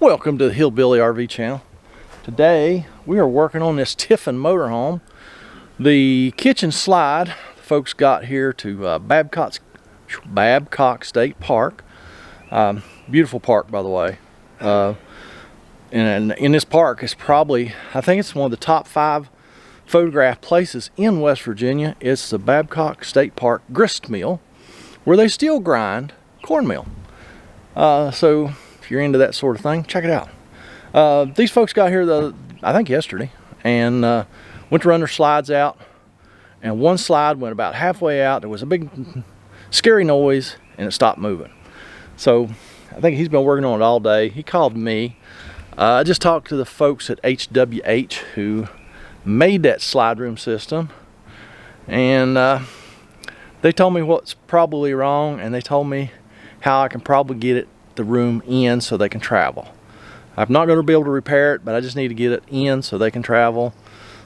Welcome to the Hillbilly RV channel. Today we are working on this Tiffan Motor Home. The kitchen slide the folks got here to Babcock State Park. Beautiful park, by the way. And in this park is probably, I think it's one of the top 5 photograph places in West Virginia. It's the Babcock State Park grist mill, where they still grind cornmeal. So if you're into that sort of thing, check it out. These folks got here I think yesterday, and went to run their slides out, and one slide went about halfway out. There was a big scary noise and it stopped moving. So I think he's been working on it all day. He called me. I just talked to the folks at HWH who made that slide room system, and they told me what's probably wrong, and they told me how I can probably get the room in so they can travel. I'm not going to be able to repair it, but I just need to get it in so they can travel.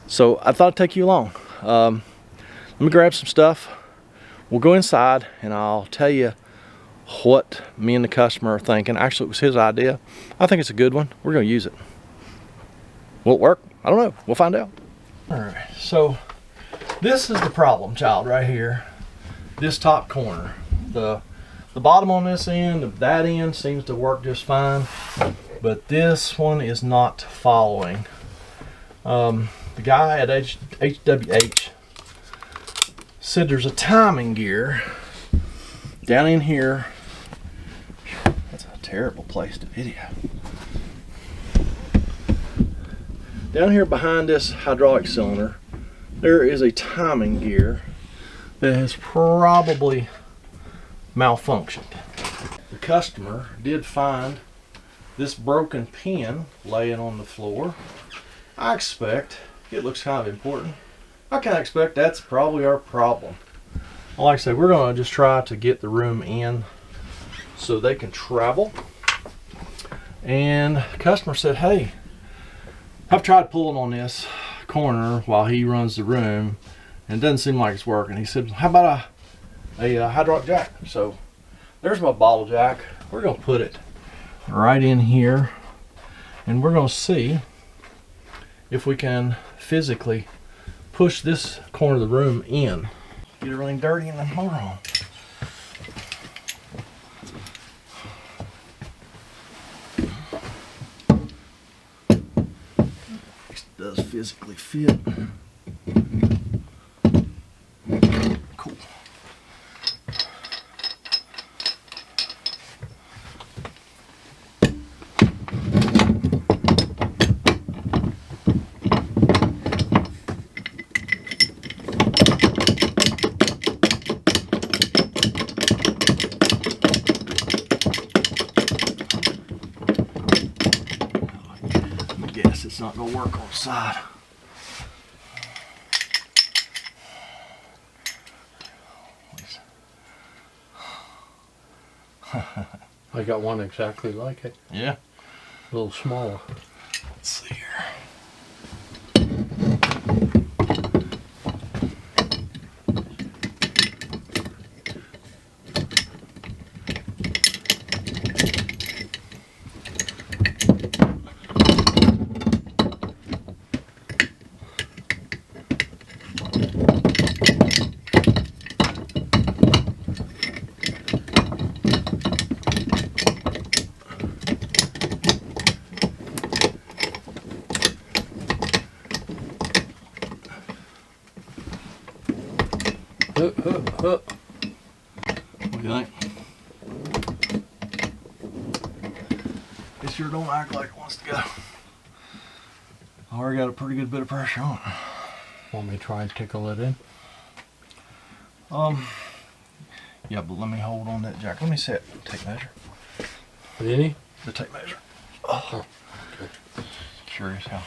So I thought I'd take you along. Let me grab some stuff. We'll go inside and I'll tell you what me and the customer are thinking. Actually, it was his idea. I think it's a good one. We're going to use it. Will it work? I don't know. We'll find out. All right, so this is the problem child right here. This top corner. The bottom on this end, that end seems to work just fine, but this one is not following. The guy at HWH said there's a timing gear down in here. That's a terrible place to video. Down here behind this hydraulic cylinder, there is a timing gear that has probably malfunctioned. The customer did find this broken pin laying on the floor. I expect, it looks kind of important, I kind of expect that's probably our problem. Like I said, we're going to just try to get the room in so they can travel. And the customer said, hey, I've tried pulling on this corner while he runs the room and it doesn't seem like it's working. He said, how about a hydraulic jack? So there's my bottle jack. We're going to put it right in here, and we're going to see if we can physically push this corner of the room in. Get everything dirty in the motor home. This does physically fit. Cool. It's not going to work on the side. I got one exactly like it. Yeah. A little smaller. Let's see here. What do you think? It sure don't act like it wants to go. I already got a pretty good bit of pressure on it. Want me to try and tickle it in? Yeah, but let me hold on that jack. Let me set tape measure. Any? The tape measure. Oh, okay. Curious how.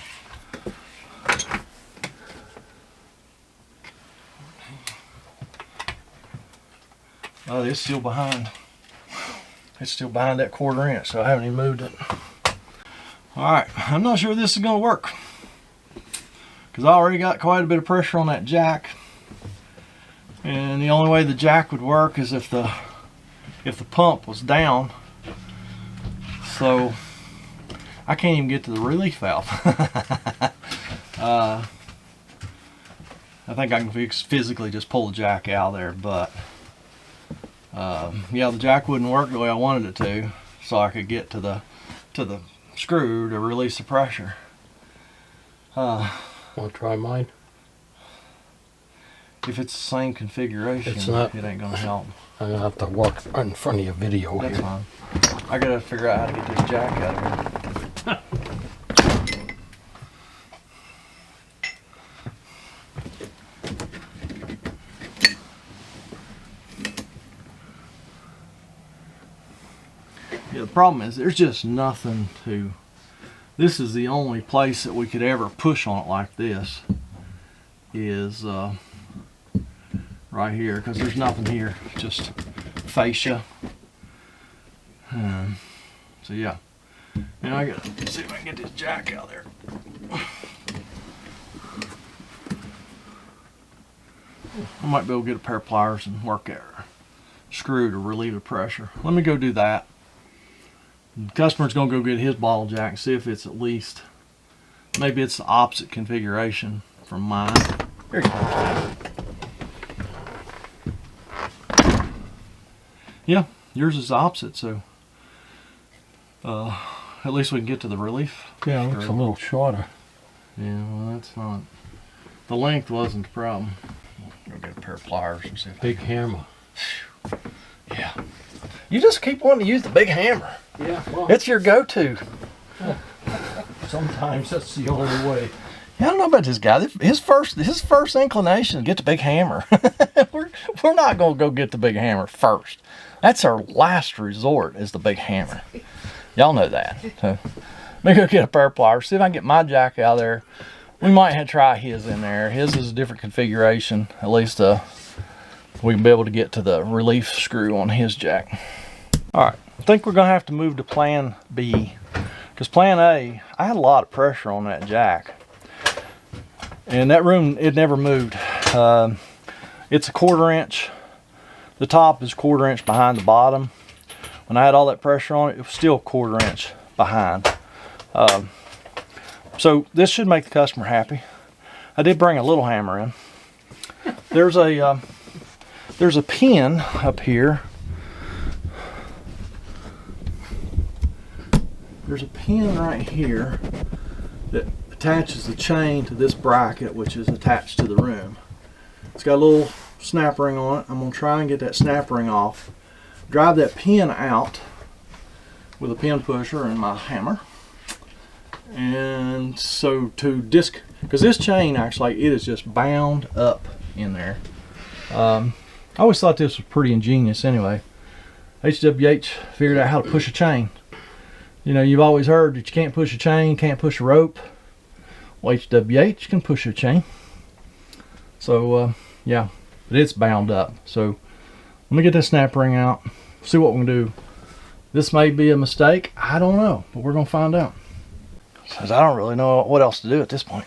Oh, it's still behind. It's still behind that 1/4 inch, so I haven't even moved it. All right, I'm not sure this is going to work because I already got quite a bit of pressure on that jack, and the only way the jack would work is if the pump was down. So I can't even get to the relief valve. I think I can physically just pull the jack out of there, but yeah, the jack wouldn't work the way I wanted it to, so I could get to the screw to release the pressure. Want to try mine? If it's the same configuration, It's not. it ain't gonna help. I'm gonna have to walk in front of your video That's here. fine. I gotta figure out how to get this jack out of here. Yeah, the problem is there's just nothing to. This is the only place that we could ever push on it like this. Is right here, because there's nothing here, just fascia. So yeah, and I gotta see if I can get this jack out there. I might be able to get a pair of pliers and work that screw to relieve the pressure. Let me go do that. The customer's gonna go get his bottle jack and see if it's at least, maybe it's the opposite configuration from mine. Here you go. Yeah, yours is the opposite, so at least we can get to the relief. Yeah, it looks a little shorter. Yeah, well, that's not. The length wasn't the problem. Go get a pair of pliers and see if Big hammer. Yeah. You just keep wanting to use the big hammer. Yeah, well, It's your go-to. sometimes that's the only way. Yeah, I don't know about this guy. His first inclination to get the big hammer. we're not gonna go get the big hammer first. That's our last resort, is the big hammer. Y'all know that. So let me go get a pair of pliers, see if I can get my jack out of there. We might have to try his in there. His is a different configuration. At least we can be able to get to the relief screw on his jack. All right, I think we're gonna have to move to plan B, because plan A, I had a lot of pressure on that jack. And that room, it never moved. It's a 1/4 inch. The top is 1/4 inch behind the bottom. When I had all that pressure on it, it was still 1/4 inch behind. So this should make the customer happy. I did bring a little hammer in. There's a pin up here. There's a pin right here that attaches the chain to this bracket, which is attached to the room. It's got a little snap ring on it. I'm going to try and get that snap ring off, drive that pin out with a pin pusher and my hammer. And so because this chain actually, it is just bound up in there. I always thought this was pretty ingenious anyway. HWH figured out how to push a chain. You know, you've always heard that you can't push a chain, can't push a rope. Well, HWH can push a chain. So yeah, but it's bound up. So let me get this snap ring out, see what we can do. This may be a mistake, I don't know, but we're gonna find out. Because I don't really know what else to do at this point.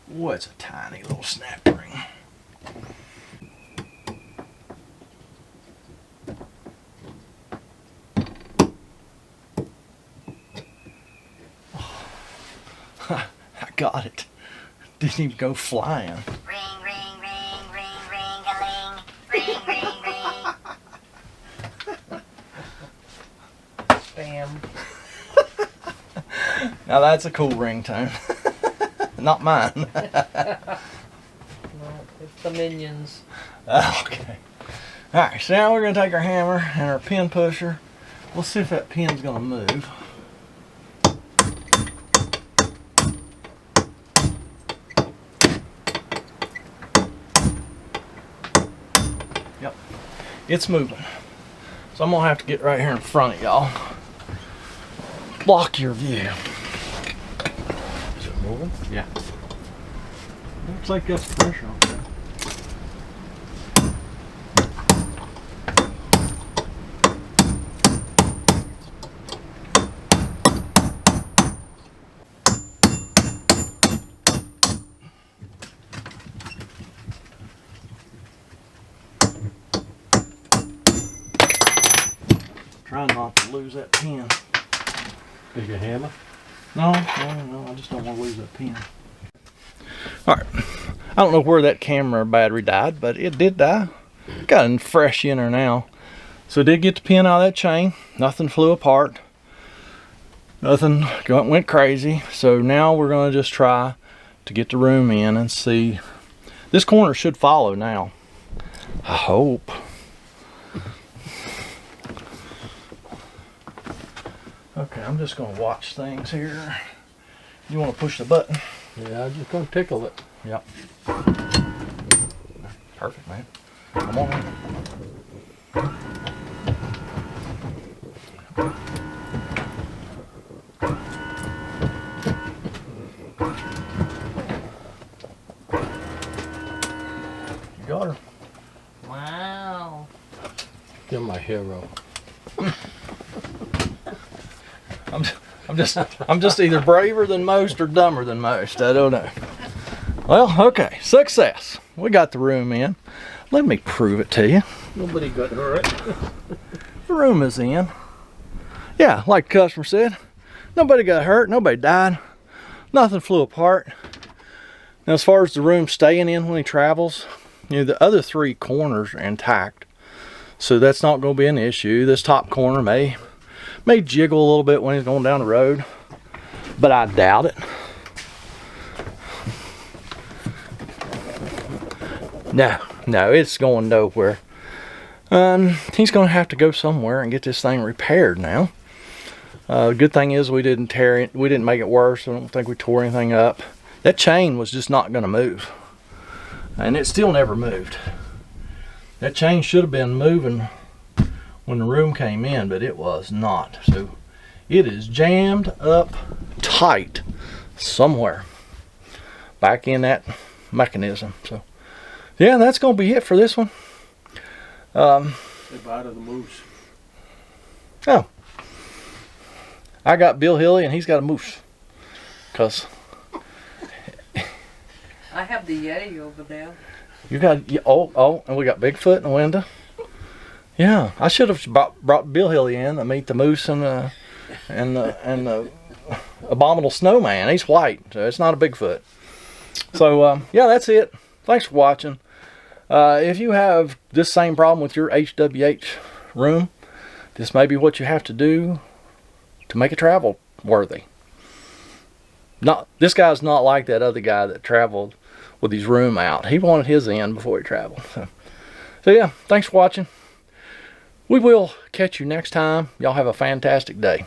Boy, it's a tiny little snap ring. I got it. Didn't even go flying. Ring, ring, ring, ring, ring-a-ling. Ring, ring, ring. Bam. Now that's a cool ringtone. Not mine. No, it's the Minions. Okay. Alright, so now we're going to take our hammer and our pin pusher. We'll see if that pin's going to move. Yep, it's moving. So I'm going to have to get right here in front of y'all. Block your view. Is it moving? Yeah. Looks like that's pressure on there. Trying not to lose that pin. Bigger hammer? No, I just don't want to lose that pin. Alright, I don't know where that camera battery died, but it did die. Got it fresh in there now. So did get the pin out of that chain. Nothing flew apart. Nothing went crazy. So now we're going to just try to get the room in and see. This corner should follow now. I hope. Okay, I'm just going to watch things here. You want to push the button? Yeah, I'm just gonna tickle it. Yep. Perfect, man. Come on in. You got her. Wow. You're my hero. I'm just either braver than most or dumber than most. I don't know. Well, okay, success. We got the room in. Let me prove it to you. Nobody got hurt. The room is in. Yeah, like the customer said, nobody got hurt, nobody died, nothing flew apart. Now, as far as the room staying in when he travels, you know, the other three corners are intact, so that's not going to be an issue. This top corner may jiggle a little bit when he's going down the road, but I doubt it. No, it's going nowhere. He's going to have to go somewhere and get this thing repaired now. Good thing is we didn't tear it. We didn't make it worse. I don't think we tore anything up. That chain was just not going to move, and it still never moved. That chain should have been moving when the room came in, but it was not. So it is jammed up tight somewhere back in that mechanism. So yeah, that's going to be it for this one. Goodbye to the moose. Oh, I got Bill Hilly and he's got a moose. Cause I have the Yeti over there. you got and we got Bigfoot in the window. Yeah, I should have brought Bill Hilly in to meet the moose and the abominable snowman. He's white, so it's not a Bigfoot. So yeah, that's it. Thanks for watching. If you have this same problem with your HWH room, this may be what you have to do to make it travel worthy. This guy's not like that other guy that traveled with his room out. He wanted his in before he traveled. So yeah, thanks for watching. We will catch you next time. Y'all have a fantastic day.